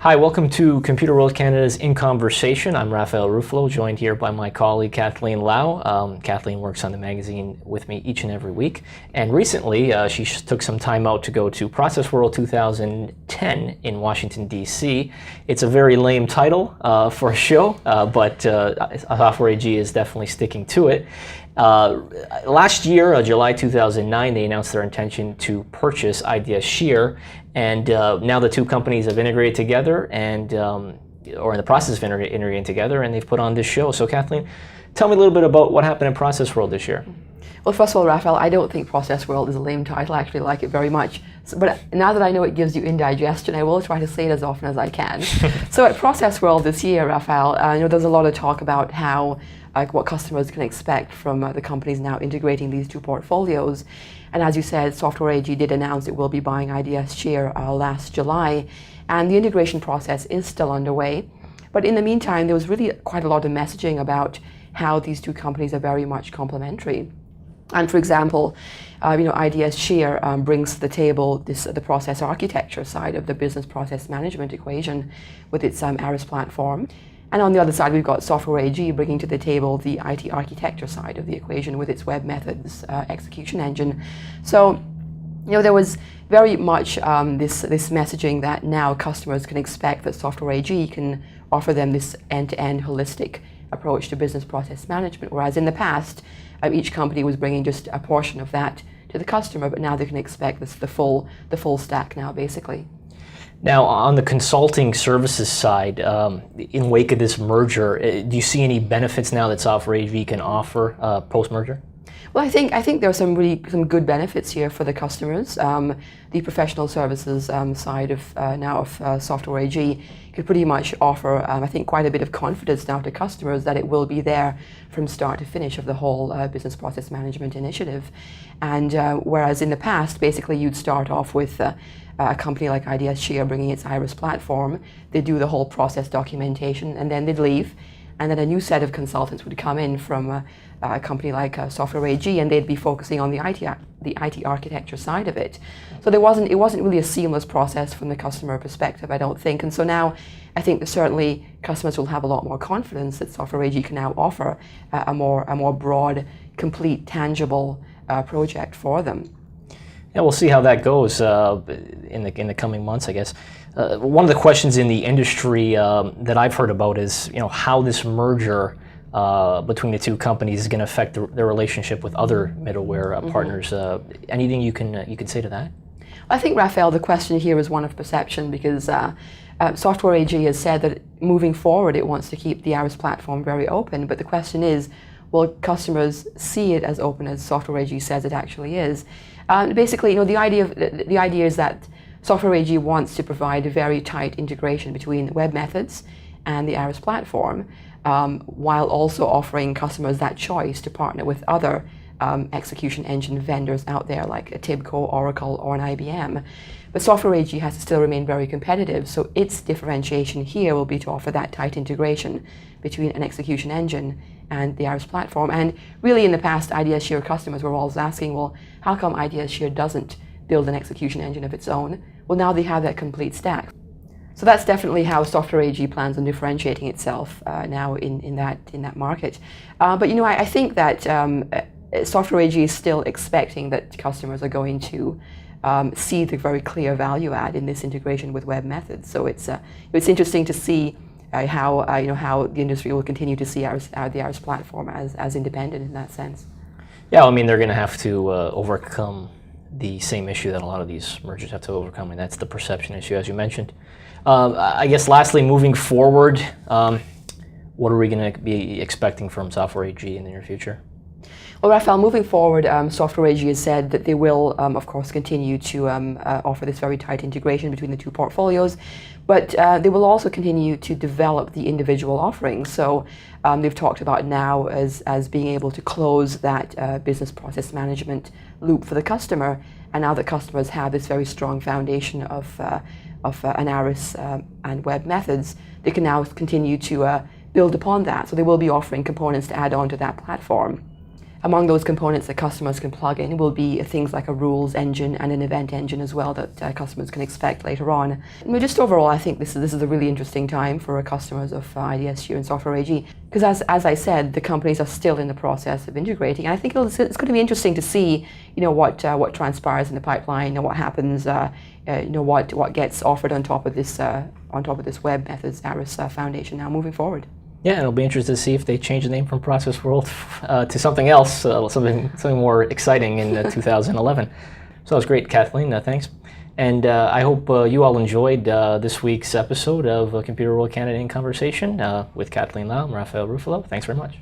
Hi, welcome to Computer World Canada's In Conversation. I'm Raphael Ruffalo, joined here by my colleague Kathleen Lau. Kathleen works on the magazine with me each and every week. And recently, she took some time out to go to Process World 2010 in Washington, D.C. It's a very lame title for a show, but Software AG is definitely sticking to it. Last year, July 2009, they announced their intention to purchase IDS-SHEAR, and now the two companies have integrated together and or in the process of integrating together, and they've put on this show. So Kathleen, tell me a little bit about what happened in Process World this year. Well, first of all, Raphael, I don't think Process World is a lame title. I actually like it very much. But now that I know it gives you indigestion, I will try to say it as often as I can. So at Process World this year, Raphael, there's a lot of talk about how what customers can expect from the companies now integrating these two portfolios. And as you said, Software AG did announce it will be buying IDS-SHEAR last July, and the integration process is still underway. But in the meantime, there was really quite a lot of messaging about how these two companies are very much complementary. And for example, IDS-SHEAR brings to the table the process architecture side of the business process management equation with its ARIS platform. And on the other side, we've got Software AG bringing to the table the IT architecture side of the equation with its web methods execution engine. So, there was very much this messaging that now customers can expect that Software AG can offer them this end-to-end holistic approach to business process management, whereas in the past, each company was bringing just a portion of that to the customer, but now they can expect the full stack now, basically. Now, on the consulting services side, in wake of this merger, do you see any benefits now that Software AG can offer post-merger? Well, I think there are some good benefits here for the customers. The professional services side of Software AG could pretty much offer, I think, quite a bit of confidence now to customers that it will be there from start to finish of the whole business process management initiative. And whereas in the past, basically, you'd start off with a company like IDS-SHEAR bringing its IRIS platform, they'd do the whole process documentation, and then they'd leave. And then a new set of consultants would come in from a company like Software AG, and they'd be focusing on the IT architecture side of it. So it wasn't really a seamless process from the customer perspective, I don't think. And so now I think that certainly customers will have a lot more confidence that Software AG can now offer a more broad, complete, tangible project for them. Yeah, we'll see how that goes in the coming months, I guess. One of the questions in the industry that I've heard about is, how this merger between the two companies is going to affect their relationship with other middleware partners. Anything you can say to that? I think, Raphael, the question here is one of perception, because Software AG has said that moving forward it wants to keep the ARIS platform very open, but the question is, will customers see it as open as Software AG says it actually is? Basically, the idea is that Software AG wants to provide a very tight integration between web methods and the ARIS platform, while also offering customers that choice to partner with other execution engine vendors out there like a TIBCO, Oracle, or an IBM. But Software AG has to still remain very competitive, so its differentiation here will be to offer that tight integration between an execution engine and the ARIS platform. And really in the past, IDS-SHEAR customers were always asking, well, how come IDS-SHEAR doesn't build an execution engine of its own? Well, now they have that complete stack. So that's definitely how Software AG plans on differentiating itself now in that market. But I think that Software AG is still expecting that customers are going to see the very clear value add in this integration with web methods. So it's interesting to see how the industry will continue to see the ARIS platform as independent in that sense. Yeah, I mean, they're going to have to overcome the same issue that a lot of these mergers have to overcome, and that's the perception issue, as you mentioned. I guess lastly, moving forward, what are we going to be expecting from Software AG in the near future? Well, Raphael, moving forward, Software AG has said that they will, of course, continue to offer this very tight integration between the two portfolios, but they will also continue to develop the individual offerings. So they've talked about now as being able to close that business process management loop for the customer, and now that customers have this very strong foundation of an ARIS and web methods, they can now continue to build upon that. So they will be offering components to add on to that platform. among those components that customers can plug in will be things like a rules engine and an event engine as well that customers can expect later on. And just overall, I think this is a really interesting time for customers of IDSU and Software AG, because as I said, the companies are still in the process of integrating. And I think it's going to be interesting to see, what transpires in the pipeline and what happens, what gets offered on top of this Web Methods Aris Foundation now moving forward. Yeah, and it'll be interesting to see if they change the name from Process World to something else, something more exciting in 2011. So that was great, Kathleen. Thanks. And I hope you all enjoyed this week's episode of Computer World Canada in Conversation with Kathleen Lau and Raphael Ruffalo. Thanks very much.